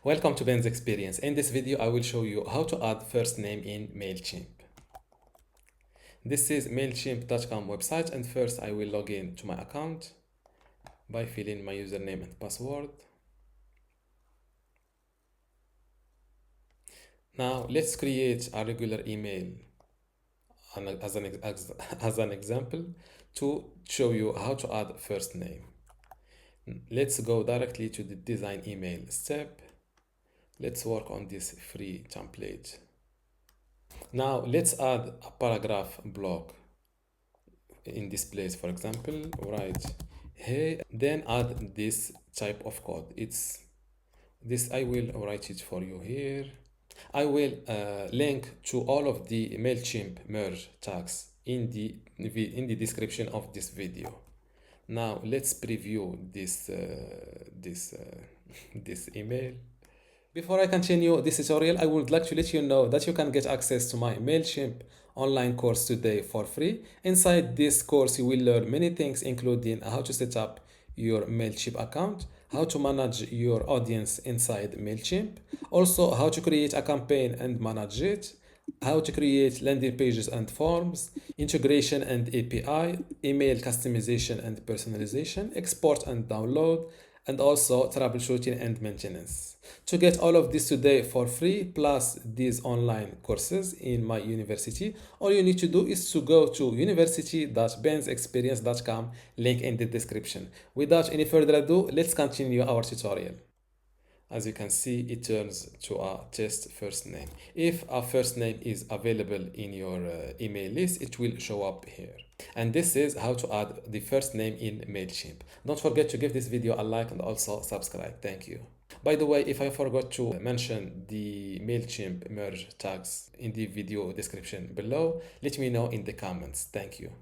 Welcome to Ben's Experience. In this video, I will show you how to add first name in Mailchimp. This is Mailchimp.com website, and first I will log in to my account by filling my username and password. Now let's create a regular email as an example to show you how to add first name. Let's go directly to the design email step. Let's work on this free template. Now let's add a paragraph block in this place. For example, write hey, then add this type of code. It's this. I will write it for you here. I will link to all of the Mailchimp merge tags in the description of this video. Now let's preview this email. Before I continue this tutorial, I would like to let you know that you can get access to my Mailchimp online course today for free. Inside this course, you will learn many things, including how to set up your Mailchimp account, how to manage your audience inside Mailchimp, also how to create a campaign and manage it, how to create landing pages and forms, integration and API, email customization and personalization, export and download, and also troubleshooting and maintenance. To get all of this today for free, plus these online courses in my university, all you need to do is to go to university.bensexperience.com, link in the description. Without any further ado, let's continue our tutorial. As you can see, it turns to a test first name. If a first name is available in your email list, it will show up here. And this is how to add the first name in Mailchimp. Don't forget to give this video a like and also subscribe. Thank you. By the way, if I forgot to mention the Mailchimp merge tags in the video description below, let me know in the comments. Thank you.